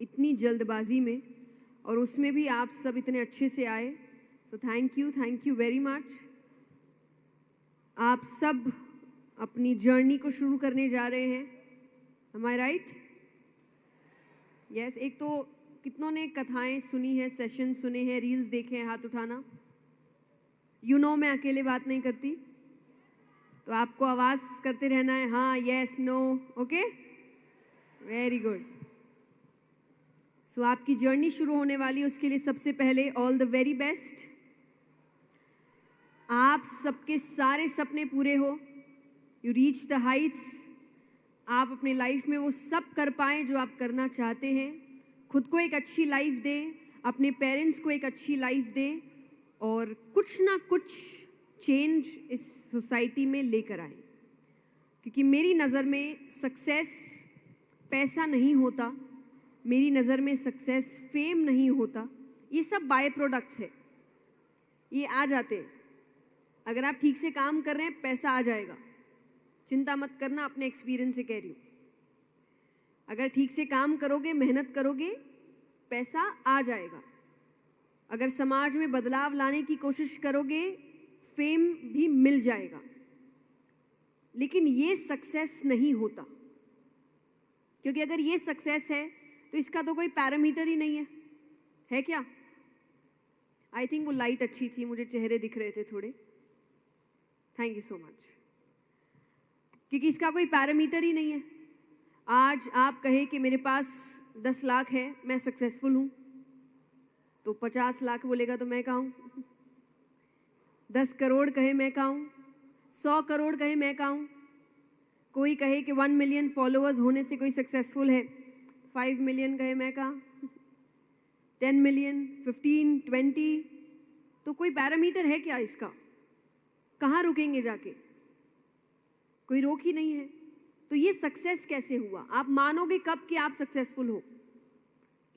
इतनी जल्दबाजी में, और उसमें भी आप सब इतने अच्छे से आए। So thank you very much. आप सब अपनी जर्नी को शुरू करने जा रहे हैं। एम आई राइट? यस। एक तो कितनों ने कथाएं सुनी है, सेशन सुने हैं, रील्स देखे हैं? हाथ उठाना। मैं अकेले बात नहीं करती, तो आपको आवाज करते रहना है, हाँ, yes, no, okay, very good. So आपकी जर्नी शुरू होने वाली है, उसके लिए सबसे पहले ऑल द वेरी बेस्ट। आप सबके सारे सपने पूरे हो, यू रीच द हाइट्स। आप अपने लाइफ में वो सब कर पाएं जो आप करना चाहते हैं, खुद को एक अच्छी लाइफ दें, अपने पेरेंट्स को एक अच्छी लाइफ दें, और कुछ ना कुछ चेंज इस सोसाइटी में लेकर आए। क्योंकि मेरी नज़र में सक्सेस पैसा नहीं होता, मेरी नज़र में सक्सेस फेम नहीं होता, ये सब बाय प्रोडक्ट्स है, ये आ जाते हैं। अगर आप ठीक से काम कर रहे हैं, पैसा आ जाएगा, चिंता मत करना, अपने एक्सपीरियंस से कह रही हूँ। अगर ठीक से काम करोगे, मेहनत करोगे, पैसा आ जाएगा। अगर समाज में बदलाव लाने की कोशिश करोगे, फेम भी मिल जाएगा। लेकिन ये सक्सेस नहीं होता, क्योंकि अगर ये सक्सेस है तो इसका तो कोई पैरामीटर ही नहीं है क्या? आई थिंक वो लाइट अच्छी थी, मुझे चेहरे दिख रहे थे थोड़े। Thank you so much. क्योंकि इसका कोई पैरामीटर ही नहीं है। आज आप कहे कि मेरे पास 10 लाख है, मैं सक्सेसफुल हूं, तो 50 लाख बोलेगा तो मैं कहूं, 10 करोड़ कहे मैं कहूं, 100 करोड़ कहे मैं कहूं, कोई कहे कि 1 मिलियन फॉलोअर्स होने से कोई सक्सेसफुल है, 5 मिलियन कहे मैं कहूं, 10 मिलियन, 15, 20, तो कोई पैरामीटर है क्या इसका? कहाँ रुकेंगे जाके? कोई रोक ही नहीं है। तो ये सक्सेस कैसे हुआ? आप मानोगे कब कि आप सक्सेसफुल हो?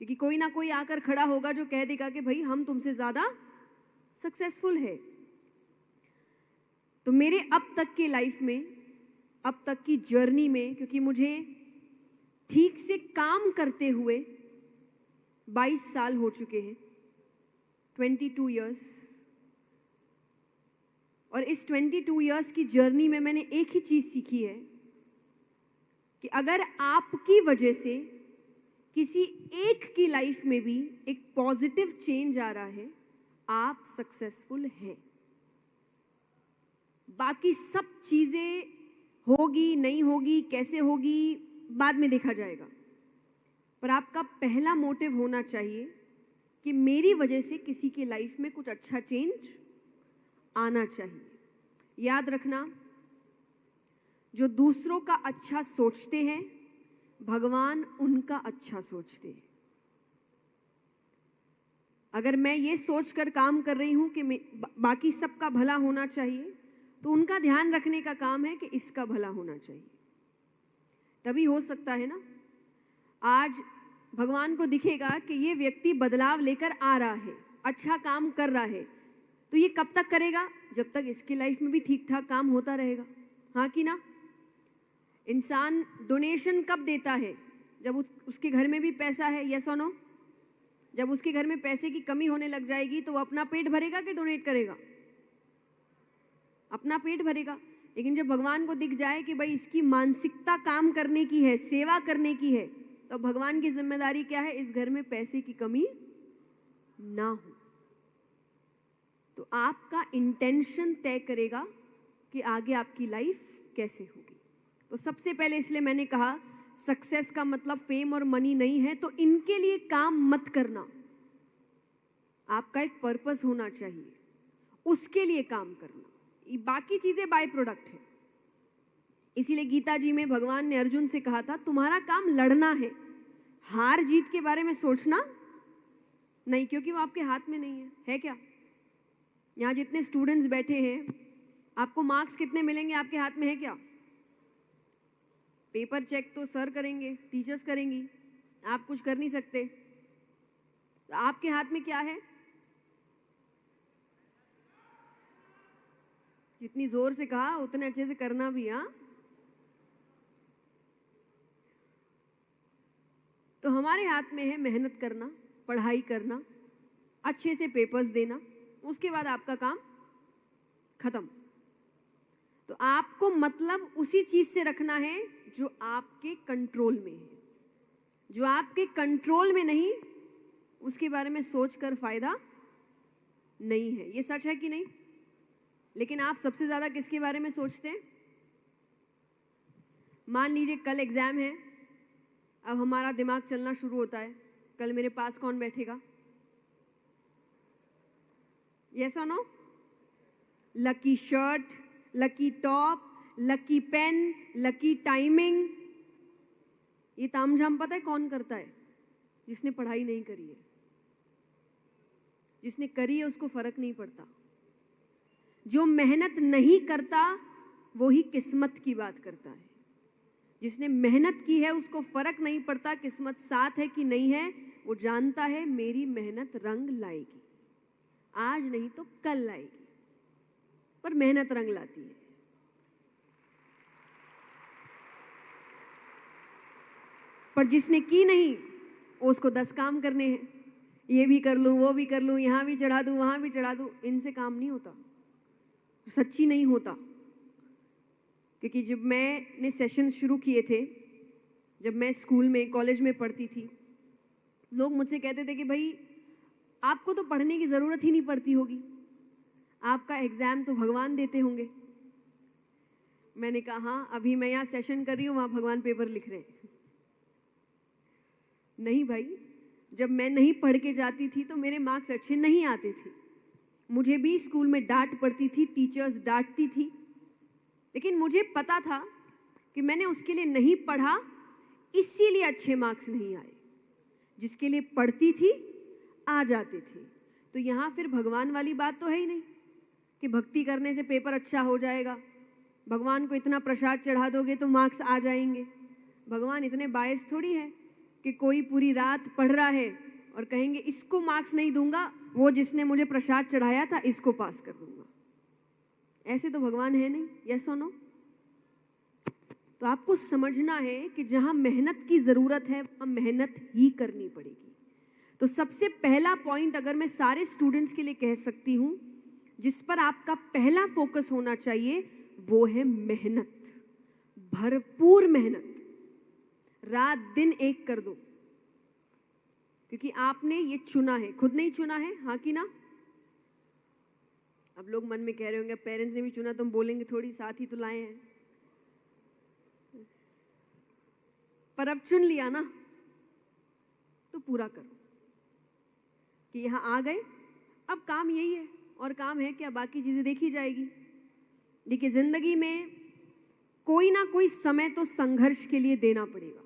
क्योंकि कोई ना कोई आकर खड़ा होगा जो कह देगा कि भाई हम तुमसे ज्यादा सक्सेसफुल है। तो मेरे अब तक की लाइफ में, अब तक की जर्नी में, क्योंकि मुझे ठीक से काम करते हुए 22 साल हो चुके हैं, 22 इयर्स, और इस 22 इयर्स की जर्नी में मैंने एक ही चीज सीखी है कि अगर आपकी वजह से किसी एक की लाइफ में भी एक पॉजिटिव चेंज आ रहा है, आप सक्सेसफुल हैं। बाकी सब चीजें होगी, नहीं होगी, कैसे होगी, बाद में देखा जाएगा। पर आपका पहला मोटिव होना चाहिए कि मेरी वजह से किसी की लाइफ में कुछ अच्छा चेंज आना चाहिए। याद रखना, जो दूसरों का अच्छा सोचते हैं, भगवान उनका अच्छा सोचते हैं। अगर मैं ये सोचकर काम कर रही हूं कि बाकी सबका भला होना चाहिए, तो उनका ध्यान रखने का काम है कि इसका भला होना चाहिए। तभी हो सकता है ना, आज भगवान को दिखेगा कि ये व्यक्ति बदलाव लेकर आ रहा है, अच्छा काम कर रहा है, तो ये कब तक करेगा? जब तक इसकी लाइफ में भी ठीक ठाक काम होता रहेगा। हाँ कि ना? इंसान डोनेशन कब देता है? जब उसके घर में भी पैसा है, यस और नो? जब उसके घर में पैसे की कमी होने लग जाएगी तो वो अपना पेट भरेगा कि डोनेट करेगा? अपना पेट भरेगा। लेकिन जब भगवान को दिख जाए कि भाई इसकी मानसिकता काम करने की है, सेवा करने की है, तो भगवान की जिम्मेदारी क्या है? इस घर में पैसे की कमी ना हो। तो आपका इंटेंशन तय करेगा कि आगे आपकी लाइफ कैसे होगी। तो सबसे पहले इसलिए मैंने कहा, सक्सेस का मतलब फेम और मनी नहीं है, तो इनके लिए काम मत करना। आपका एक पर्पस होना चाहिए, उसके लिए काम करना। ये बाकी चीजें बाय प्रोडक्ट है। इसीलिए गीता जी में भगवान ने अर्जुन से कहा था, तुम्हारा काम लड़ना है, हार जीत के बारे में सोचना नहीं, क्योंकि वो आपके हाथ में नहीं है क्या? यहाँ जितने स्टूडेंट्स बैठे हैं, आपको मार्क्स कितने मिलेंगे आपके हाथ में है क्या? पेपर चेक तो सर करेंगे, टीचर्स करेंगी, आप कुछ कर नहीं सकते। तो आपके हाथ में क्या है? जितनी जोर से कहा उतने अच्छे से करना भी। हाँ, तो हमारे हाथ में है मेहनत करना, पढ़ाई करना, अच्छे से पेपर्स देना, उसके बाद आपका काम खत्म। तो आपको मतलब उसी चीज से रखना है जो आपके कंट्रोल में है। जो आपके कंट्रोल में नहीं, उसके बारे में सोचकर फायदा नहीं है। ये सच है कि नहीं? लेकिन आप सबसे ज्यादा किसके बारे में सोचते हैं? मान लीजिए कल एग्जाम है, अब हमारा दिमाग चलना शुरू होता है, कल मेरे पास कौन बैठेगा? यस और no? Lucky shirt, lucky top, lucky pen, lucky timing, ये तामझाम पता है कौन करता है? जिसने पढ़ाई नहीं करी है। जिसने करी है उसको फर्क नहीं पड़ता। जो मेहनत नहीं करता वो ही किस्मत की बात करता है। जिसने मेहनत की है उसको फर्क नहीं पड़ता किस्मत साथ है कि नहीं है, वो जानता है मेरी मेहनत रंग लाएगी, आज नहीं तो कल लाएगी, पर मेहनत रंग लाती है। पर जिसने की नहीं, उसको 10 काम करने हैं, ये भी कर लूं, वो भी कर लूं, यहां भी चढ़ा दूं, वहां भी चढ़ा दूं, इनसे काम नहीं होता, सच्ची नहीं होता। क्योंकि जब मैंने सेशन शुरू किए थे, जब मैं स्कूल में, कॉलेज में पढ़ती थी, लोग मुझसे कहते थे कि भाई आपको तो पढ़ने की जरूरत ही नहीं पड़ती होगी, आपका एग्जाम तो भगवान देते होंगे। मैंने कहा हाँ, अभी मैं यहाँ सेशन कर रही हूँ, वहां भगवान पेपर लिख रहे हैं। नहीं भाई, जब मैं नहीं पढ़ के जाती थी तो मेरे मार्क्स अच्छे नहीं आते थे। मुझे भी स्कूल में डांट पड़ती थी, टीचर्स डांटती थी, लेकिन मुझे पता था कि मैंने उसके लिए नहीं पढ़ा, इसीलिए अच्छे मार्क्स नहीं आए। जिसके लिए पढ़ती थी आ जाते थे। तो यहाँ फिर भगवान वाली बात तो है ही नहीं कि भक्ति करने से पेपर अच्छा हो जाएगा, भगवान को इतना प्रसाद चढ़ा दोगे तो मार्क्स आ जाएंगे। भगवान इतने बायस थोड़ी है कि कोई पूरी रात पढ़ रहा है और कहेंगे इसको मार्क्स नहीं दूंगा, वो जिसने मुझे प्रसाद चढ़ाया था इसको पास कर दूंगा। ऐसे तो भगवान है नहीं। यस और नो? तो आपको समझना है कि जहां मेहनत की जरूरत है वहां मेहनत ही करनी पड़ेगी। तो सबसे पहला पॉइंट अगर मैं सारे स्टूडेंट्स के लिए कह सकती हूं, जिस पर आपका पहला फोकस होना चाहिए, वो है मेहनत, भरपूर मेहनत। रात दिन एक कर दो, क्योंकि आपने ये चुना है, खुद नहीं चुना है। हाँ कि ना? अब लोग मन में कह रहे होंगे पेरेंट्स ने भी चुना, तो हम बोलेंगे थोड़ी, साथ ही तो लाए हैं। पर अब चुन लिया ना, तो पूरा करो कि यहां आ गए, अब काम यही है, और काम है क्या, बाकी चीजें देखी जाएगी। देखिए, जिंदगी में कोई ना कोई समय तो संघर्ष के लिए देना पड़ेगा।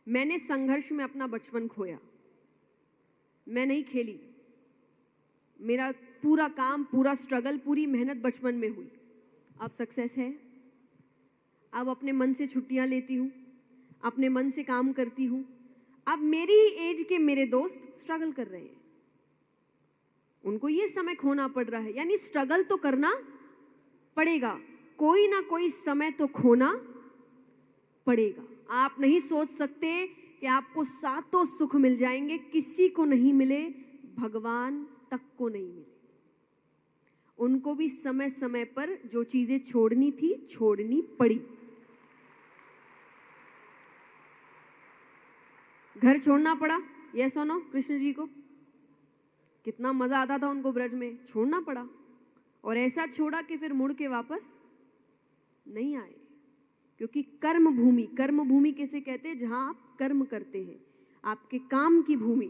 मैंने संघर्ष में अपना बचपन खोया, मैं नहीं खेली। मेरा पूरा काम, पूरा स्ट्रगल, पूरी मेहनत बचपन में हुई। अब सक्सेस है, अब अपने मन से छुट्टियां लेती हूँ, अपने मन से काम करती हूँ। अब मेरी ही एज के मेरे दोस्त स्ट्रगल कर रहे हैं, उनको ये समय खोना पड़ रहा है, यानी स्ट्रगल तो करना पड़ेगा, कोई ना कोई समय तो खोना पड़ेगा। आप नहीं सोच सकते कि आपको सातों सुख मिल जाएंगे, किसी को नहीं मिले, भगवान तक को नहीं मिले। उनको भी समय समय पर जो चीजें छोड़नी थी छोड़नी पड़ी। घर छोड़ना पड़ा, यस और नो? कृष्ण जी को कितना मजा आता था उनको ब्रज में, छोड़ना पड़ा, और ऐसा छोड़ा कि फिर मुड़ के वापस नहीं आए। क्योंकि कर्म भूमि, कर्म भूमि किसे कहते हैं? जहां आप कर्म करते हैं, आपके काम की भूमि,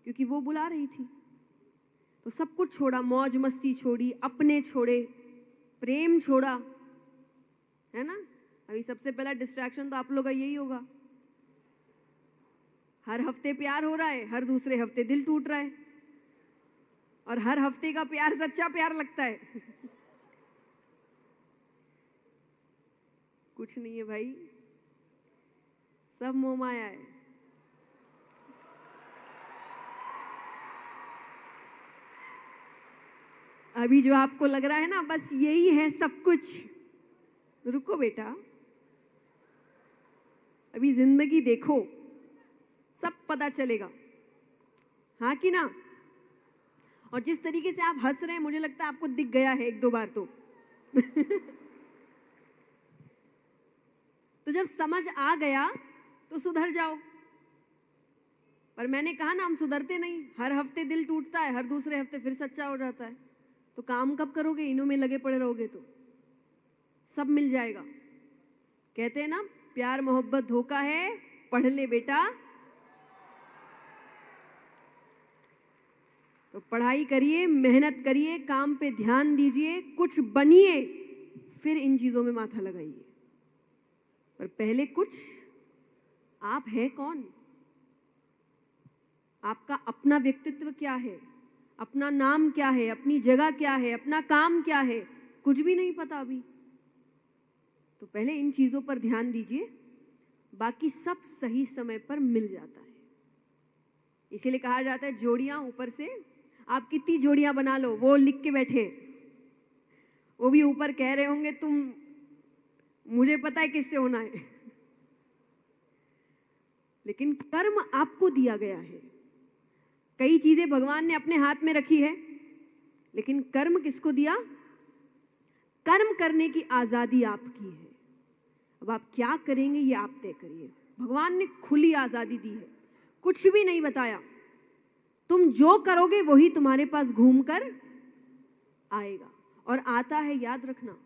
क्योंकि वो बुला रही थी। तो सब कुछ छोड़ा, मौज मस्ती छोड़ी, अपने छोड़े, प्रेम छोड़ा, है ना? अभी सबसे पहला डिस्ट्रैक्शन तो आप लोग का यही होगा। हर हफ्ते प्यार हो रहा है, हर दूसरे हफ्ते दिल टूट रहा है, और हर हफ्ते का प्यार सच्चा प्यार लगता है। कुछ नहीं है भाई, सब मोह माया है। अभी जो आपको लग रहा है ना बस यही है सब कुछ, रुको बेटा, अभी जिंदगी देखो, सब पता चलेगा, हाँ कि ना। और जिस तरीके से आप हंस रहे हैं मुझे लगता है आपको दिख गया है एक दो बार तो तो जब समझ आ गया तो सुधर जाओ। पर मैंने कहा ना, हम सुधरते नहीं, हर हफ्ते दिल टूटता है, हर दूसरे हफ्ते फिर सच्चा हो जाता है। तो काम कब करोगे? इन्हों में लगे पड़े रहोगे तो सब मिल जाएगा। कहते हैं ना, प्यार मोहब्बत धोखा है, पढ़ ले बेटा। तो पढ़ाई करिए, मेहनत करिए, काम पे ध्यान दीजिए, कुछ बनिए, फिर इन चीजों में माथा लगाइए। पर पहले कुछ, आप है कौन? आपका अपना व्यक्तित्व क्या है? अपना नाम क्या है? अपनी जगह क्या है? अपना काम क्या है? कुछ भी नहीं पता अभी। तो पहले इन चीजों पर ध्यान दीजिए, बाकी सब सही समय पर मिल जाता है। इसीलिए कहा जाता है जोड़ियां ऊपर से, आप कितनी जोड़ियां बना लो, वो लिख के बैठे, वो भी ऊपर कह रहे होंगे तुम, मुझे पता है किससे होना है। लेकिन कर्म आपको दिया गया है। कई चीजें भगवान ने अपने हाथ में रखी है, लेकिन कर्म किसको दिया? कर्म करने की आजादी आपकी है। अब आप क्या करेंगे ये आप तय करिए। भगवान ने खुली आजादी दी है, कुछ भी नहीं बताया। तुम जो करोगे वही तुम्हारे पास घूमकर आएगा, और आता है, याद रखना।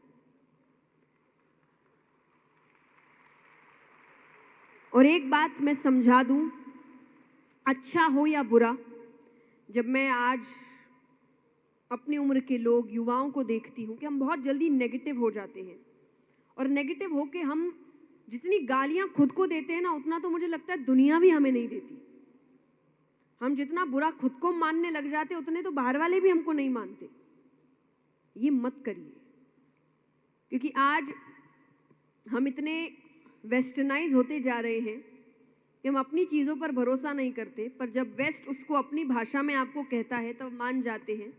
और एक बात मैं समझा दूं, अच्छा हो या बुरा, जब मैं आज अपनी उम्र के लोग, युवाओं को देखती हूं कि हम बहुत जल्दी नेगेटिव हो जाते हैं, और नेगेटिव होके हम जितनी गालियां खुद को देते हैं ना, उतना तो मुझे लगता है दुनिया भी हमें नहीं देती। हम जितना बुरा खुद को मानने लग जाते, उतने तो बाहर वाले भी हमको नहीं मानते। ये मत करिए, क्योंकि आज हम इतने वेस्टर्नाइज होते जा रहे हैं कि हम अपनी चीज़ों पर भरोसा नहीं करते, पर जब वेस्ट उसको अपनी भाषा में आपको कहता है तब मान जाते हैं।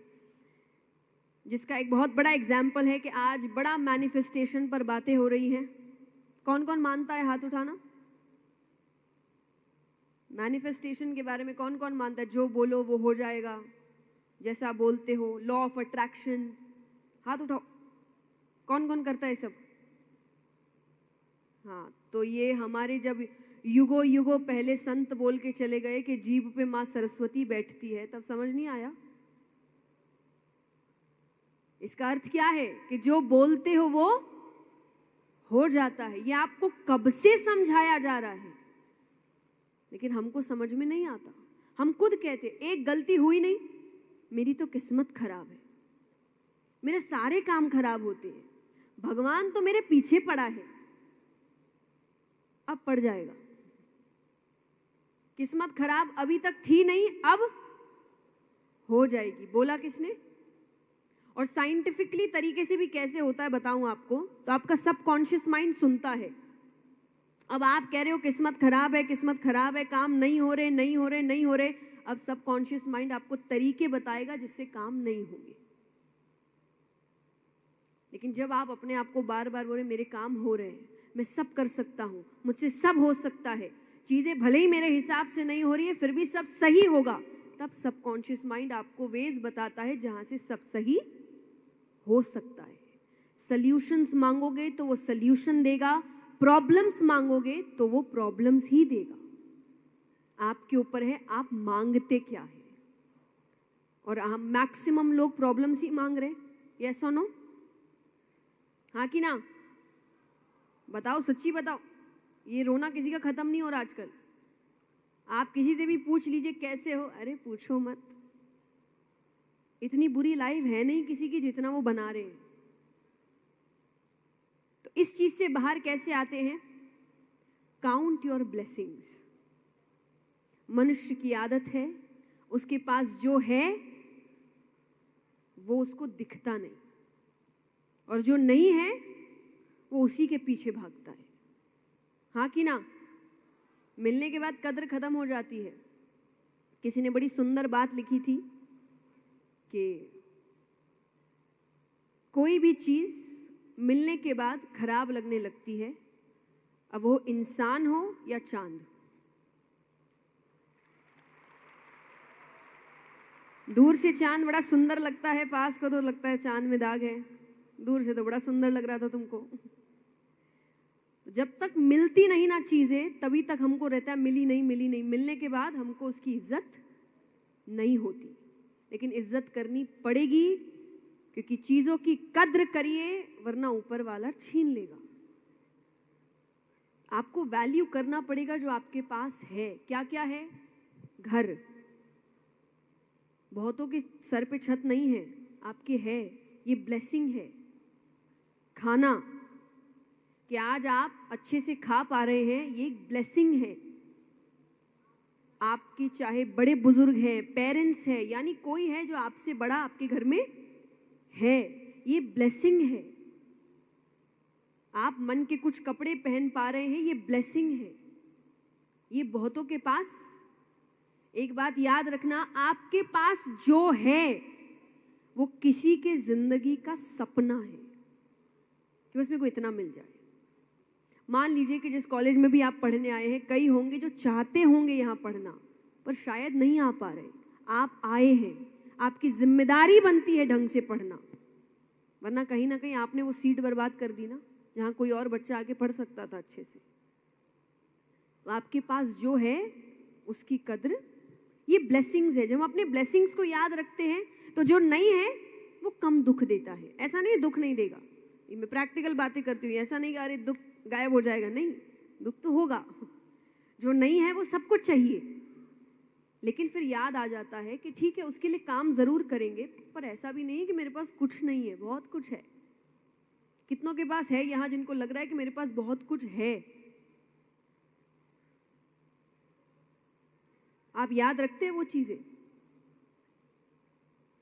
जिसका एक बहुत बड़ा एग्जाम्पल है कि आज बड़ा मैनिफेस्टेशन पर बातें हो रही हैं। कौन कौन मानता है? हाथ उठाना। मैनिफेस्टेशन के बारे में कौन कौन मानता है? जो बोलो वो हो जाएगा, जैसा बोलते हो, लॉ ऑफ अट्रैक्शन। हाथ उठाओ, कौन कौन करता है सब? हाँ, तो ये हमारे जब युगों युगों पहले संत बोल के चले गए कि जीभ पे माँ सरस्वती बैठती है, तब समझ नहीं आया। इसका अर्थ क्या है कि जो बोलते हो वो हो जाता है। ये आपको कब से समझाया जा रहा है, लेकिन हमको समझ में नहीं आता। हम खुद कहते एक गलती हुई नहीं, मेरी तो किस्मत खराब है, मेरे सारे काम खराब होते हैं, भगवान तो मेरे पीछे पड़ा है। अब पड़ जाएगा। किस्मत खराब अभी तक थी नहीं, अब हो जाएगी। बोला किसने? और साइंटिफिकली तरीके से भी कैसे होता है बताऊं आपको। तो आपका सबकॉन्शियस माइंड सुनता है। अब आप कह रहे हो किस्मत खराब है, किस्मत खराब है, काम नहीं हो रहे, नहीं हो रहे, नहीं हो रहे। अब सबकॉन्शियस माइंड आपको तरीके बताएगा जिससे काम नहीं होंगे। लेकिन जब आप अपने आप को बार बार बोले मेरे काम हो रहे हैं, मैं सब कर सकता हूं, मुझसे सब हो सकता है, चीजें भले ही मेरे हिसाब से नहीं हो रही है फिर भी सब सही होगा, तब सबकॉन्शियस माइंड आपको वेज बताता है जहां से सब सही हो सकता है। सॉल्यूशंस मांगोगे तो वो सॉल्यूशन देगा, प्रॉब्लम्स मांगोगे तो वो प्रॉब्लम्स ही देगा। आपके ऊपर है आप मांगते क्या है। और हम मैक्सिमम लोग प्रॉब्लम्स ही मांग रहे हैं। यस और नो? हाँ कि ना? बताओ, सच्ची बताओ। ये रोना किसी का खत्म नहीं हो रहा आजकल। आप किसी से भी पूछ लीजिए कैसे हो, अरे पूछो मत, इतनी बुरी लाइफ है नहीं किसी की जितना वो बना रहे हैं। तो इस चीज से बाहर कैसे आते हैं? Count your blessings. मनुष्य की आदत है, उसके पास जो है वो उसको दिखता नहीं, और जो नहीं है वो उसी के पीछे भागता है। हाँ कि ना? मिलने के बाद कद्र खत्म हो जाती है। किसी ने बड़ी सुंदर बात लिखी थी कि कोई भी चीज मिलने के बाद खराब लगने लगती है, अब वो इंसान हो या चांद। दूर से चांद बड़ा सुंदर लगता है, पास को तो लगता है चांद में दाग है। दूर से तो बड़ा सुंदर लग रहा था तुमको। जब तक मिलती नहीं ना चीजें, तभी तक हमको रहता है मिली नहीं मिली नहीं। मिलने के बाद हमको उसकी इज्जत नहीं होती, लेकिन इज्जत करनी पड़ेगी, क्योंकि चीजों की कद्र करिए वरना ऊपर वाला छीन लेगा। आपको वैल्यू करना पड़ेगा जो आपके पास है। क्या क्या है? घर, बहुतों के सर पे छत नहीं है, आपके है, ये ब्लेसिंग है। खाना, कि आज आप अच्छे से खा पा रहे हैं, ये एक ब्लेसिंग है। आपकी चाहे बड़े बुजुर्ग हैं, पेरेंट्स हैं, यानी कोई है जो आपसे बड़ा आपके घर में है, ये ब्लेसिंग है। आप मन के कुछ कपड़े पहन पा रहे हैं, ये ब्लेसिंग है। ये बहुतों के पास। एक बात याद रखना, आपके पास जो है वो किसी के जिंदगी का सपना है कि बस मेरे को इतना मिल जाए। मान लीजिए कि जिस कॉलेज में भी आप पढ़ने आए हैं, कई होंगे जो चाहते होंगे यहाँ पढ़ना, पर शायद नहीं आ पा रहे। आप आए हैं, आपकी जिम्मेदारी बनती है ढंग से पढ़ना, वरना कहीं ना कहीं आपने वो सीट बर्बाद कर दी ना, जहाँ कोई और बच्चा आके पढ़ सकता था अच्छे से। तो आपके पास जो है उसकी कद्र, ये ब्लेसिंग्स है। जब हम अपने ब्लेसिंग्स को याद रखते हैं तो जो नहीं है वो कम दुख देता है। ऐसा नहीं दुख नहीं देगा, ये मैं प्रैक्टिकल बातें करती हूँ। ऐसा नहीं कि अरे दुख गायब हो जाएगा, नहीं, दुख तो होगा। जो नहीं है वो सबको चाहिए, लेकिन फिर याद आ जाता है कि ठीक है उसके लिए काम जरूर करेंगे, पर ऐसा भी नहीं है कि मेरे पास कुछ नहीं है, बहुत कुछ है। कितनों के पास है यहाँ जिनको लग रहा है कि मेरे पास बहुत कुछ है? आप याद रखते हैं वो चीजें?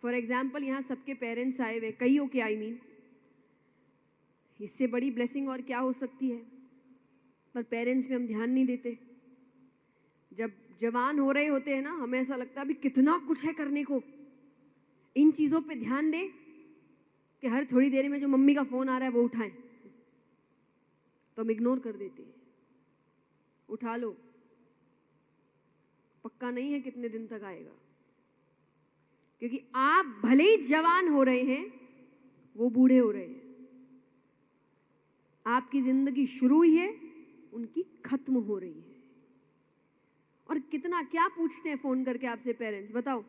फॉर एग्जाम्पल, यहाँ सबके पेरेंट्स आए हुए, कईयों के, आई मीन, इससे बड़ी ब्लेसिंग और क्या हो सकती है? पर पेरेंट्स पे हम ध्यान नहीं देते। जब जवान हो रहे होते हैं ना, हमें ऐसा लगता है अभी कितना कुछ है करने को, इन चीजों पे ध्यान दें कि हर थोड़ी देर में जो मम्मी का फोन आ रहा है वो उठाएं, तो हम इग्नोर कर देते हैं। उठा लो, पक्का नहीं है कितने दिन तक आएगा, क्योंकि आप भले ही जवान हो रहे हैं, वो बूढ़े हो रहे हैं। आपकी जिंदगी शुरू हुई है, उनकी खत्म हो रही है। और कितना क्या पूछते हैं फोन करके आपसे पेरेंट्स, बताओ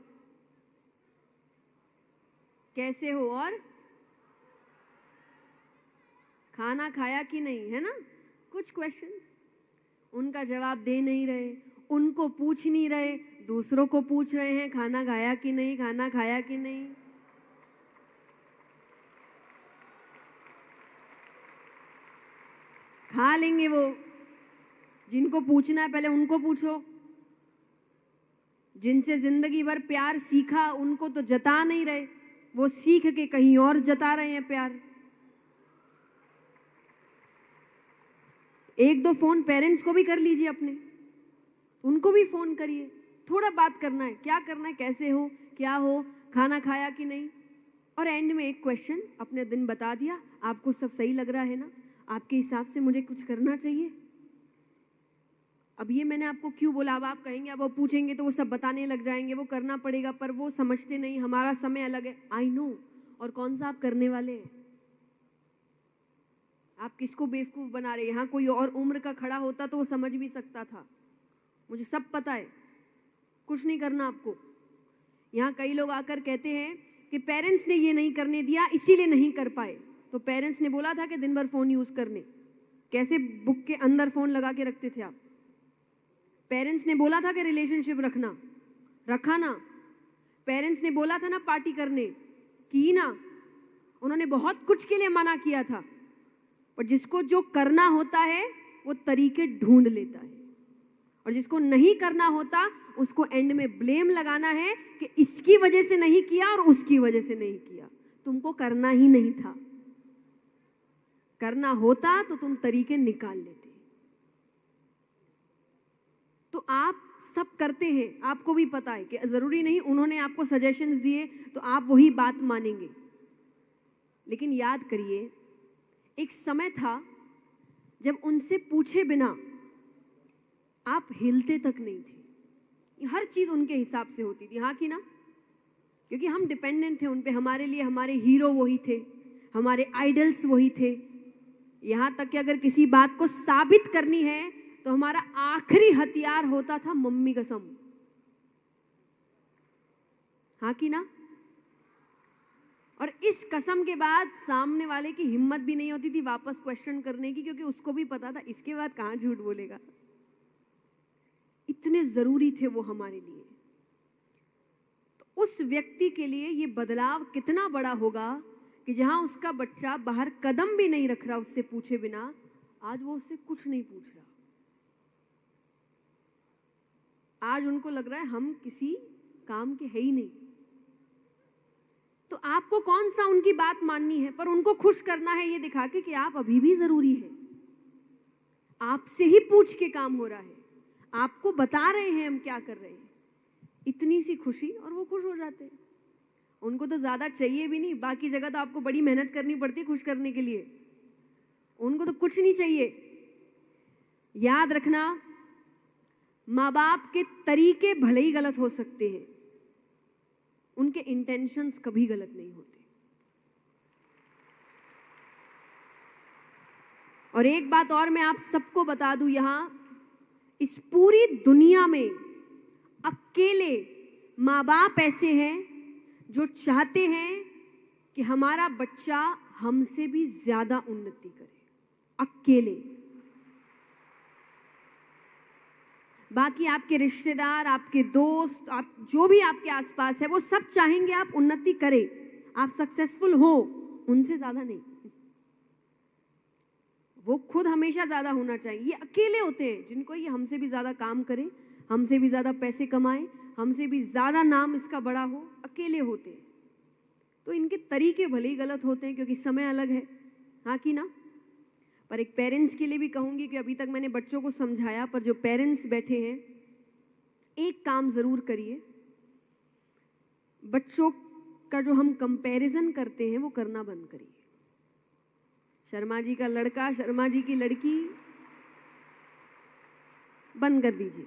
कैसे हो और खाना खाया कि नहीं, है ना? कुछ क्वेश्चंस उनका जवाब दे नहीं रहे, उनको पूछ नहीं रहे, दूसरों को पूछ रहे हैं खाना खाया कि नहीं, खाना खाया कि नहीं। खा लेंगे वो, जिनको पूछना है पहले उनको पूछो। जिनसे जिंदगी भर प्यार सीखा उनको तो जता नहीं रहे, वो सीख के कहीं और जता रहे हैं प्यार। एक दो फोन पेरेंट्स को भी कर लीजिए अपने, उनको भी फोन करिए, थोड़ा बात करना है, क्या करना है, कैसे हो, क्या हो, खाना खाया कि नहीं। और एंड में एक क्वेश्चन, अपने दिन बता दिया, आपको सब सही लग रहा है ना, आपके हिसाब से मुझे कुछ करना चाहिए। अब ये मैंने आपको क्यों बोला, अब आप कहेंगे, अब वो पूछेंगे तो वो सब बताने लग जाएंगे, वो करना पड़ेगा, पर वो समझते नहीं, हमारा समय अलग है। आई नो, और कौन सा आप करने वाले हैं? आप किसको बेवकूफ बना रहे हैं? यहाँ कोई और उम्र का खड़ा होता तो वो समझ भी सकता था, मुझे सब पता है, कुछ नहीं करना आपको। यहाँ कई लोग आकर कहते हैं कि पेरेंट्स ने ये नहीं करने दिया इसीलिए नहीं कर पाए। तो पेरेंट्स ने बोला था कि दिन भर फोन यूज करने, कैसे बुक के अंदर फोन लगा के रखते थे आप? पेरेंट्स ने बोला था कि रिलेशनशिप रखना, रखा ना? पेरेंट्स ने बोला था ना पार्टी करने, की ना? उन्होंने बहुत कुछ के लिए मना किया था, पर जिसको जो करना होता है वो तरीके ढूंढ लेता है, और जिसको नहीं करना होता उसको एंड में ब्लेम लगाना है कि इसकी वजह से नहीं किया और उसकी वजह से नहीं किया। तुमको करना ही नहीं था, करना होता तो तुम तरीके निकाल लेते। तो आप सब करते हैं, आपको भी पता है कि जरूरी नहीं उन्होंने आपको सजेशंस दिए तो आप वही बात मानेंगे। लेकिन याद करिए, एक समय था जब उनसे पूछे बिना आप हिलते तक नहीं थे। हर चीज उनके हिसाब से होती थी, हाँ कि ना? क्योंकि हम डिपेंडेंट थे उन पे। हमारे लिए हमारे हीरो वही थे, हमारे आइडल्स वही थे। यहां तक कि अगर किसी बात को साबित करनी है तो हमारा आखिरी हथियार होता था मम्मी कसम, हाँ कि ना? और इस कसम के बाद सामने वाले की हिम्मत भी नहीं होती थी वापस क्वेश्चन करने की, क्योंकि उसको भी पता था इसके बाद कहां झूठ बोलेगा। इतने जरूरी थे वो हमारे लिए। तो उस व्यक्ति के लिए ये बदलाव कितना बड़ा होगा कि जहां उसका बच्चा बाहर कदम भी नहीं रख रहा उससे पूछे बिना, आज वो उससे कुछ नहीं पूछ रहा। आज उनको लग रहा है हम किसी काम के है ही नहीं। तो आपको कौन सा उनकी बात माननी है, पर उनको खुश करना है ये दिखा के कि आप अभी भी जरूरी है। आपसे ही पूछ के काम हो रहा है, आपको बता रहे हैं हम क्या कर रहे हैं। इतनी सी खुशी और वो खुश हो जाते हैं। उनको तो ज्यादा चाहिए भी नहीं। बाकी जगह तो आपको बड़ी मेहनत करनी पड़ती है खुश करने के लिए, उनको तो कुछ नहीं चाहिए। याद रखना, माँ बाप के तरीके भले ही गलत हो सकते हैं, उनके इंटेंशंस कभी गलत नहीं होते। और एक बात और मैं आप सबको बता दूं, यहां इस पूरी दुनिया में अकेले माँ बाप ऐसे हैं जो चाहते हैं कि हमारा बच्चा हमसे भी ज्यादा उन्नति करे। अकेले। बाकी आपके रिश्तेदार, आपके दोस्त, आप जो भी आपके आसपास है, वो सब चाहेंगे आप उन्नति करें, आप सक्सेसफुल हो, उनसे ज्यादा नहीं। वो खुद हमेशा ज्यादा होना चाहिए। ये अकेले होते हैं जिनको ये हमसे भी ज्यादा काम करे, हमसे भी ज्यादा पैसे कमाए, हमसे भी ज्यादा नाम इसका बड़ा हो। अकेले होते हैं। तो इनके तरीके भले ही गलत होते हैं क्योंकि समय अलग है, हाँ कि ना? पर एक पेरेंट्स के लिए भी कहूंगी कि अभी तक मैंने बच्चों को समझाया, पर जो पेरेंट्स बैठे हैं, एक काम जरूर करिए। बच्चों का जो हम कंपैरिजन करते हैं वो करना बंद करिए। शर्मा जी का लड़का, शर्मा जी की लड़की, बंद कर दीजिए।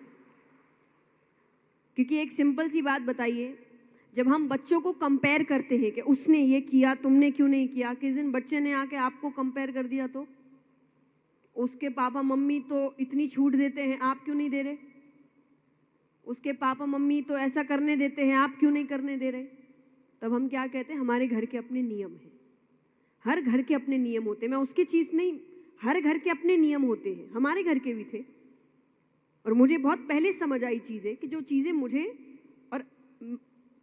क्योंकि एक सिंपल सी बात बताइए, जब हम बच्चों को कंपेयर करते हैं कि उसने ये किया तुमने क्यों नहीं किया, किस दिन बच्चे ने आके आपको कंपेयर कर दिया तो उसके पापा मम्मी तो इतनी छूट देते हैं, आप क्यों नहीं दे रहे? उसके पापा मम्मी तो ऐसा करने देते हैं, आप क्यों नहीं करने दे रहे? तब हम क्या कहते हैं? हमारे घर के अपने नियम हैं। हर घर के अपने नियम होते हैं। मैं उसकी चीज नहीं, हर घर के अपने नियम होते हैं। हमारे घर के भी थे। और मुझे बहुत पहले समझ आई चीजें कि जो चीजें मुझे, और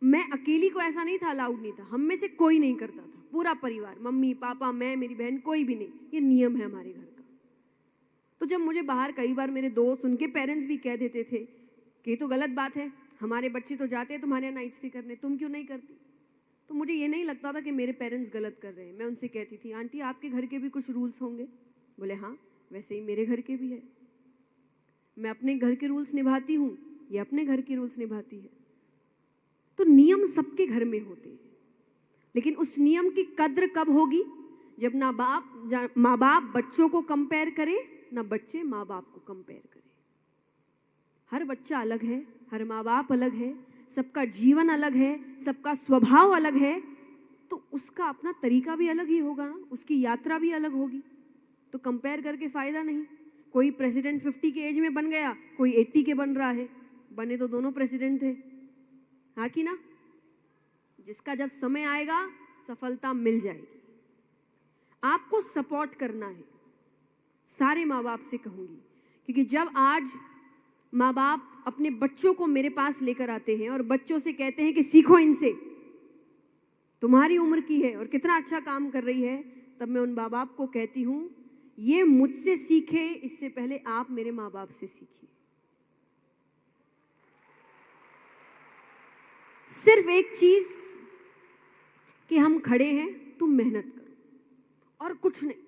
मैं अकेली को ऐसा नहीं था, अलाउड नहीं था, हम में से कोई नहीं करता था, पूरा परिवार, मम्मी पापा मैं मेरी बहन, कोई भी नहीं। ये नियम है हमारे घर का। तो जब मुझे बाहर कई बार मेरे दोस्त, उनके पेरेंट्स भी कह देते थे कि ये तो गलत बात है, हमारे बच्चे तो जाते हैं तुम्हारे यहाँ नाइट स्टे करने, तुम क्यों नहीं करती? तो मुझे ये नहीं लगता था कि मेरे पेरेंट्स गलत कर रहे हैं। मैं उनसे कहती थी, आंटी आपके घर के भी कुछ रूल्स होंगे? बोले हाँ, वैसे ही मेरे घर के भी है। मैं अपने घर के रूल्स निभाती हूँ, ये अपने घर के रूल्स निभाती है। तो नियम सबके घर में होते हैं, लेकिन उस नियम की कद्र कब होगी? जब ना माँ बाप बच्चों को कंपेयर करे, ना बच्चे माँ बाप को कंपेयर करे। हर बच्चा अलग है, हर माँ बाप अलग है, सबका जीवन अलग है, सबका स्वभाव अलग है, तो उसका अपना तरीका भी अलग ही होगा ना, उसकी यात्रा भी अलग होगी। तो कंपेयर करके फायदा नहीं। कोई प्रेसिडेंट 50 के एज में बन गया, कोई 80 के बन रहा है, बने तो दोनों प्रेसिडेंट थे, हाँ कि ना? जिसका जब समय आएगा सफलता मिल जाएगी। आपको सपोर्ट करना है, सारे माँ बाप से कहूंगी, क्योंकि जब आज माँ बाप अपने बच्चों को मेरे पास लेकर आते हैं और बच्चों से कहते हैं कि सीखो इनसे, तुम्हारी उम्र की है और कितना अच्छा काम कर रही है, तब मैं उन माँ बाप को कहती हूं, ये मुझसे सीखे, इससे पहले आप मेरे माँ बाप से सीखिए। सिर्फ एक चीज कि हम खड़े हैं, तुम मेहनत करो और कुछ नहीं।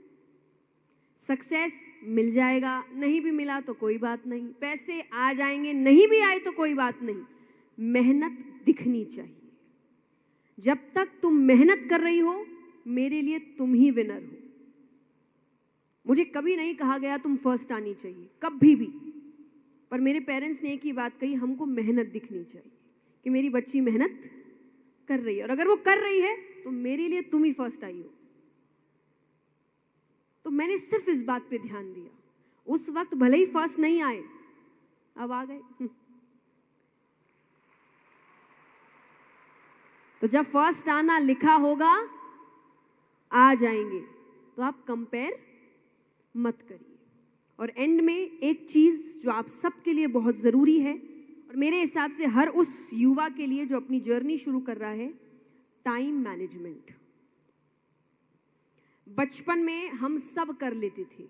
सक्सेस मिल जाएगा, नहीं भी मिला तो कोई बात नहीं, पैसे आ जाएंगे, नहीं भी आए तो कोई बात नहीं, मेहनत दिखनी चाहिए। जब तक तुम मेहनत कर रही हो, मेरे लिए तुम ही विनर हो। मुझे कभी नहीं कहा गया तुम फर्स्ट आनी चाहिए, कभी भी। पर मेरे पेरेंट्स ने एक ही बात कही, हमको मेहनत दिखनी चाहिए कि मेरी बच्ची मेहनत कर रही है, और अगर वो कर रही है तो मेरे लिए तुम ही फर्स्ट आई हो। तो मैंने सिर्फ इस बात पे ध्यान दिया। उस वक्त भले ही फर्स्ट नहीं आए, अब आ गए। तो जब फर्स्ट आना लिखा होगा, आ जाएंगे। तो आप कंपेयर मत करिए। और एंड में एक चीज जो आप सबके लिए बहुत जरूरी है, और मेरे हिसाब से हर उस युवा के लिए जो अपनी जर्नी शुरू कर रहा है, टाइम मैनेजमेंट। बचपन में हम सब कर लेते थे,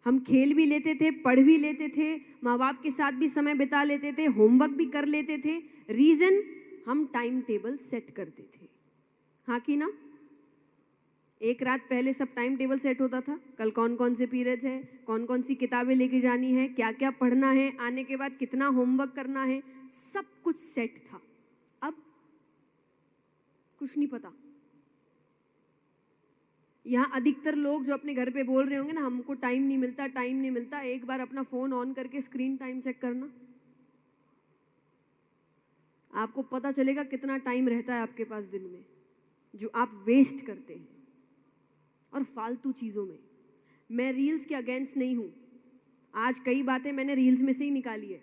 हम खेल भी लेते थे, पढ़ भी लेते थे, माँ बाप के साथ भी समय बिता लेते थे, होमवर्क भी कर लेते थे। रीजन, हम टाइम टेबल सेट करते थे। हाँ कि ना? एक रात पहले सब टाइम टेबल सेट होता था, कल कौन कौन से पीरियड्स है, कौन कौन सी किताबें लेके जानी है, क्या क्या पढ़ना है, आने के बाद कितना होमवर्क करना है, सब कुछ सेट था। अब कुछ नहीं पता। यहाँ अधिकतर लोग जो अपने घर पे बोल रहे होंगे ना, हमको टाइम नहीं मिलता, टाइम नहीं मिलता, एक बार अपना फोन ऑन करके स्क्रीन टाइम चेक करना, आपको पता चलेगा कितना टाइम रहता है आपके पास दिन में, जो आप वेस्ट करते हैं और फालतू चीजों में। मैं रील्स के अगेंस्ट नहीं हूं, आज कई बातें मैंने रील्स में से ही निकाली है,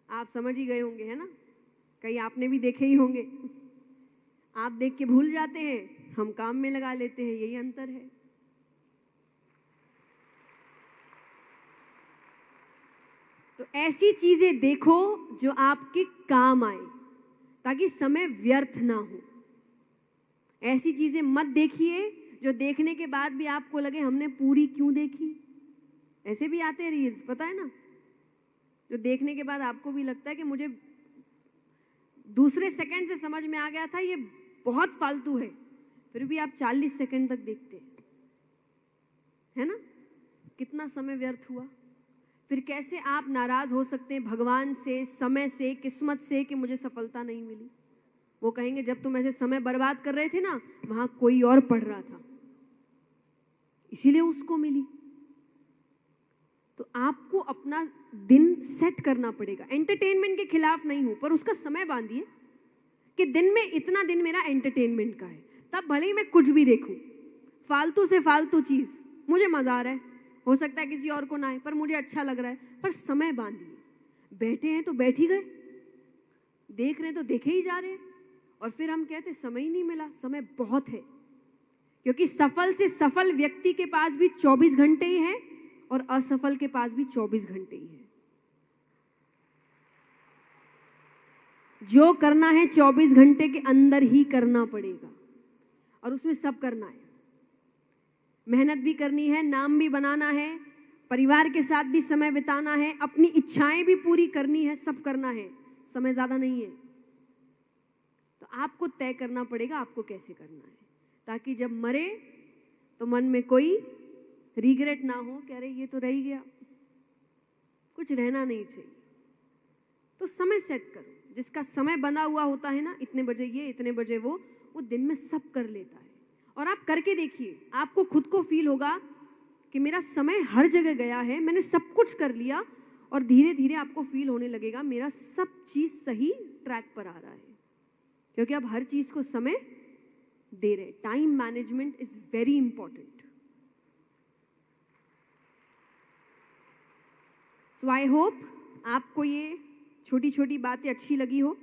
आप समझ ही गए होंगे, है ना? कई आपने भी देखे ही होंगे। आप देख के भूल जाते हैं, हम काम में लगा लेते हैं, यही अंतर है। तो ऐसी चीजें देखो जो आपके काम आए, ताकि समय व्यर्थ ना हो। ऐसी चीजें मत देखिए जो देखने के बाद भी आपको लगे हमने पूरी क्यों देखी। ऐसे भी आते हैं रील्स, पता है ना, जो देखने के बाद आपको भी लगता है कि मुझे दूसरे सेकंड से समझ में आ गया था ये बहुत फालतू है, फिर भी आप 40 सेकंड तक देखते हैं, है ना? कितना समय व्यर्थ हुआ। फिर कैसे आप नाराज हो सकते हैं भगवान से, समय से, किस्मत से कि मुझे सफलता नहीं मिली। वो कहेंगे जब तुम ऐसे समय बर्बाद कर रहे थे ना, वहां कोई और पढ़ रहा था, इसीलिए उसको मिली। तो आपको अपना दिन सेट करना पड़ेगा। एंटरटेनमेंट के खिलाफ नहीं हूं, पर उसका समय बांधिए कि दिन में इतना दिन मेरा एंटरटेनमेंट का है, तब भले ही मैं कुछ भी देखूं, फालतू से फालतू चीज, मुझे मजा आ रहा है, हो सकता है किसी और को ना आए, पर मुझे अच्छा लग रहा है, पर समय बांधिए। बैठे हैं तो बैठ ही गए, देख रहे हैं तो देखे ही जा रहे हैं, और फिर हम कहते समय ही नहीं मिला। समय बहुत है, क्योंकि सफल से सफल व्यक्ति के पास भी 24 घंटे ही है और असफल के पास भी 24 घंटे ही है। जो करना है 24 घंटे के अंदर ही करना पड़ेगा, और उसमें सब करना है। मेहनत भी करनी है, नाम भी बनाना है, परिवार के साथ भी समय बिताना है, अपनी इच्छाएं भी पूरी करनी है, सब करना है। समय ज्यादा नहीं है, तो आपको तय करना पड़ेगा आपको कैसे करना है, ताकि जब मरे तो मन में कोई रिग्रेट ना हो कि अरे ये तो रह ही गया, कुछ रहना नहीं चाहिए। तो समय सेट करो, जिसका समय बंधा हुआ होता है ना, इतने बजे ये, इतने बजे वो दिन में सब कर लेता है। और आप करके देखिए, आपको खुद को फील होगा कि मेरा समय हर जगह गया है, मैंने सब कुछ कर लिया, और धीरे धीरे आपको फील होने लगेगा मेरा सब चीज सही ट्रैक पर आ रहा है, क्योंकि आप हर चीज को समय दे रहे। Time management is very important. So I hope आपको ये छोटी छोटी बातें अच्छी लगी हो।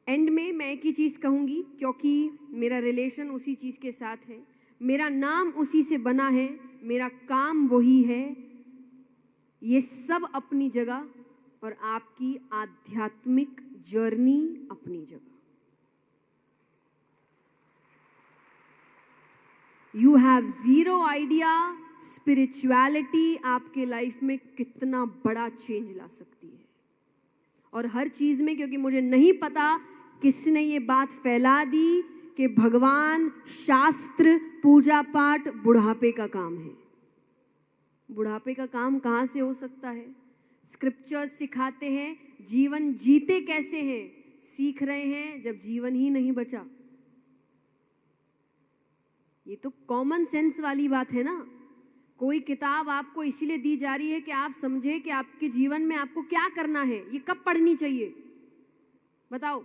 एंड में मैं एक ही चीज कहूंगी, क्योंकि मेरा रिलेशन उसी चीज के साथ है, मेरा नाम उसी से बना है, मेरा काम वही है, ये सब अपनी जगह, और आपकी आध्यात्मिक जर्नी अपनी जगह। You have zero idea spirituality आपके लाइफ में कितना बड़ा चेंज ला सकती है। और हर चीज में, क्योंकि मुझे नहीं पता किसने ये बात फैला दी कि भगवान, शास्त्र, पूजा पाठ बुढ़ापे का काम है। बुढ़ापे का काम कहाँ से हो सकता है? स्क्रिप्चर्स सिखाते हैं जीवन जीते कैसे हैं, सीख रहे हैं जब जीवन ही नहीं बचा। ये तो कॉमन सेंस वाली बात है ना। कोई किताब आपको इसीलिए दी जा रही है कि आप समझे कि आपके जीवन में आपको क्या करना है। ये कब पढ़नी चाहिए बताओ?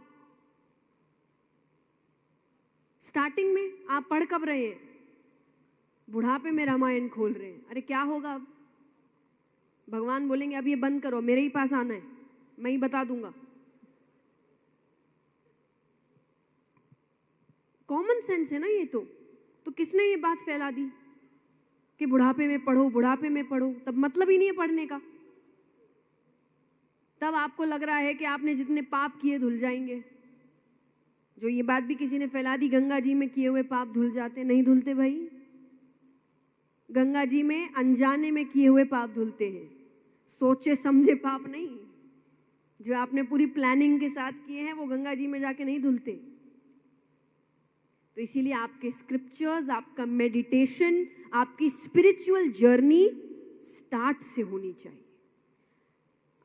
स्टार्टिंग में आप पढ़ कब रहे हैं? बुढ़ापे में रामायण खोल रहे हैं। अरे क्या होगा अब? भगवान बोलेंगे अब ये बंद करो, मेरे ही पास आना है, मैं ही बता दूंगा। कॉमन सेंस है ना ये तो किसने ये बात फैला दी कि बुढ़ापे में पढ़ो, बुढ़ापे में पढ़ो? तब मतलब ही नहीं है पढ़ने का। तब आपको लग रहा है कि आपने जितने पाप किए धुल जाएंगे। जो ये बात भी किसी ने फैला दी, गंगा जी में किए हुए पाप धुल जाते, नहीं धुलते भाई। गंगा जी में अनजाने में किए हुए पाप धुलते हैं, सोचे समझे पाप नहीं। जो आपने पूरी प्लानिंग के साथ किए हैं वो गंगा जी में जाके नहीं धुलते। तो इसीलिए आपके स्क्रिप्चर्स, आपका मेडिटेशन, आपकी स्पिरिचुअल जर्नी स्टार्ट से होनी चाहिए।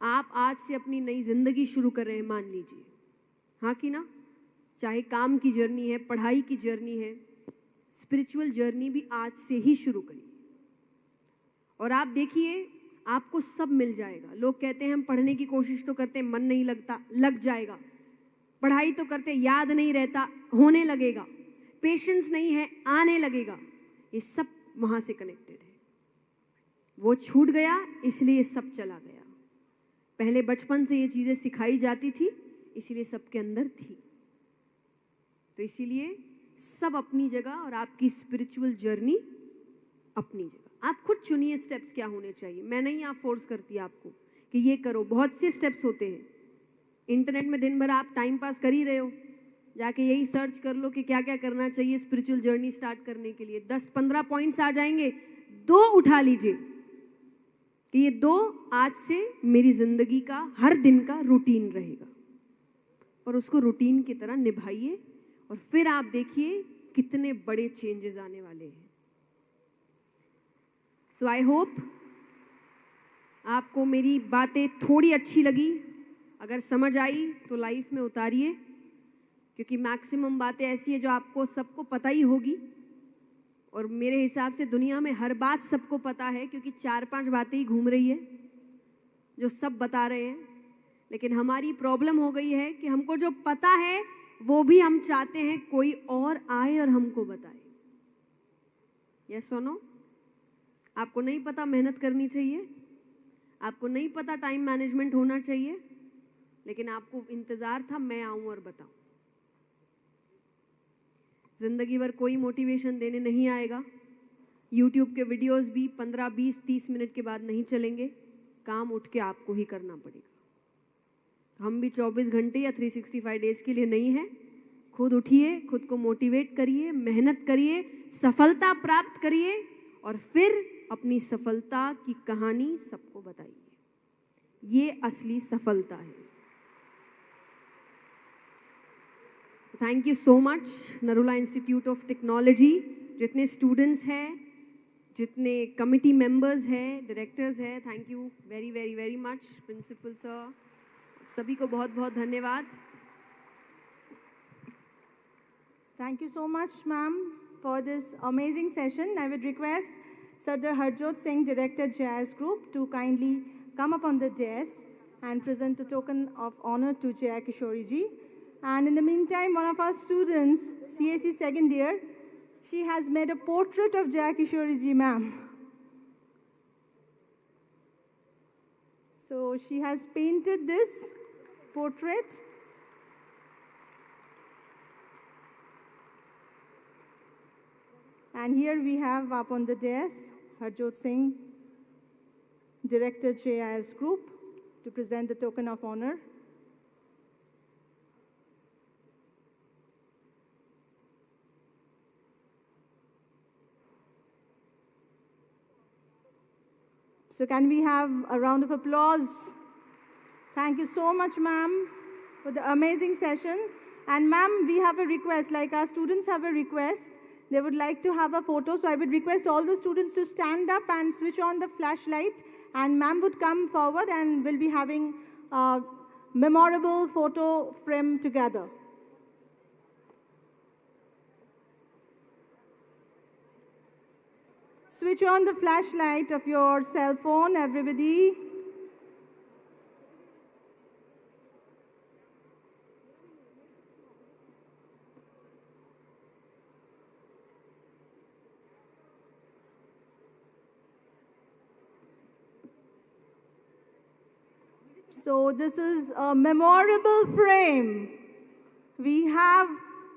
आप आज से अपनी नई जिंदगी शुरू कर रहे हैं, मान लीजिए, हाँ कि ना? चाहे काम की जर्नी है, पढ़ाई की जर्नी है, स्पिरिचुअल जर्नी भी आज से ही शुरू करिए। और आप देखिए आपको सब मिल जाएगा। लोग कहते हैं हम पढ़ने की कोशिश तो करते हैं, मन नहीं लगता, लग जाएगा। पढ़ाई तो करते, याद नहीं रहता, होने लगेगा। पेशेंस नहीं है, आने लगेगा। ये सब वहां से कनेक्टेड है। वो छूट गया इसलिए ये सब चला गया। पहले बचपन से ये चीजें सिखाई जाती थी, इसीलिए सबके अंदर थी। तो इसीलिए सब अपनी जगह और आपकी स्पिरिचुअल जर्नी अपनी जगह। आप खुद चुनिए स्टेप्स क्या होने चाहिए। मैं नहीं आप फोर्स करती आपको कि ये करो। बहुत से स्टेप्स होते हैं। इंटरनेट में दिन भर आप टाइम पास कर ही रहे हो, जाके यही सर्च कर लो कि क्या क्या करना चाहिए स्पिरिचुअल जर्नी स्टार्ट करने के लिए। 10-15 पॉइंट्स आ जाएंगे, 2 उठा लीजिए कि ये 2 आज से मेरी जिंदगी का हर दिन का रूटीन रहेगा। और उसको रूटीन की तरह निभाइए और फिर आप देखिए कितने बड़े चेंजेस आने वाले हैं। सो आई होप आपको मेरी बातें थोड़ी अच्छी लगी। अगर समझ आई तो लाइफ में उतारिए, क्योंकि मैक्सिमम बातें ऐसी है जो आपको सबको पता ही होगी। और मेरे हिसाब से दुनिया में हर बात सबको पता है, क्योंकि 4-5 बातें ही घूम रही है जो सब बता रहे हैं। लेकिन हमारी प्रॉब्लम हो गई है कि हमको जो पता है वो भी हम चाहते हैं कोई और आए और हमको बताए। यस और नो? आपको नहीं पता मेहनत करनी चाहिए, आपको नहीं पता टाइम मैनेजमेंट होना चाहिए, लेकिन आपको इंतजार था मैं आऊं और बताऊं। जिंदगी भर कोई मोटिवेशन देने नहीं आएगा। YouTube के वीडियोस भी 15, 20, 30 मिनट के बाद नहीं चलेंगे। काम उठ के आपको ही करना पड़ेगा। हम भी 24 घंटे या 365 डेज के लिए नहीं है। खुद उठिए, खुद को मोटिवेट करिए, मेहनत करिए, सफलता प्राप्त करिए और फिर अपनी सफलता की कहानी सबको बताइए। ये असली सफलता है। Thank you so much Narula institute of technology, जितने स्टूडेंट्स हैं, जितने कमिटी मेंबर्स हैं, डायरेक्टर्स हैं, thank you very very very much. Principal sir, सभी को बहुत बहुत धन्यवाद। Thank you so much, ma'am, for this amazing session. I would request Sardar Harjot Singh, Director, Jazz Group, to kindly come up on the dais and present a token of honor to Jaya Kishori ji. And in the meantime, one of our students, CAC second year, she has made a portrait of Jaya Kishori ji, ma'am. So she has painted this portrait. And here we have up on the dais Harjot Singh, Director, JIS Group, to present the token of honor. So can we have a round of applause? Thank you so much, ma'am, for the amazing session. And ma'am, we have a request, like our students have a request. They would like to have a photo, so I would request all the students to stand up and switch on the flashlight, and ma'am would come forward and we'll be having a memorable photo frame together. Switch on the flashlight of your cell phone, everybody. So this is a memorable frame. We have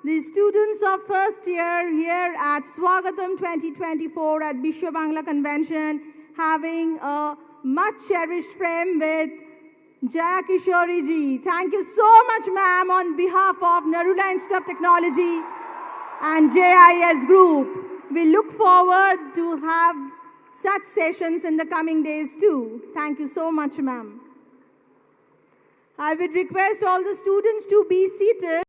the students of first year here at Swagatam 2024 at Bishwa Bangla Convention having a much cherished frame with Jaya Kishori ji. Thank you so much, ma'am, on behalf of Narula Institute of Technology and JIS Group. We look forward to have such sessions in the coming days too. Thank you so much, ma'am. I would request all the students to be seated.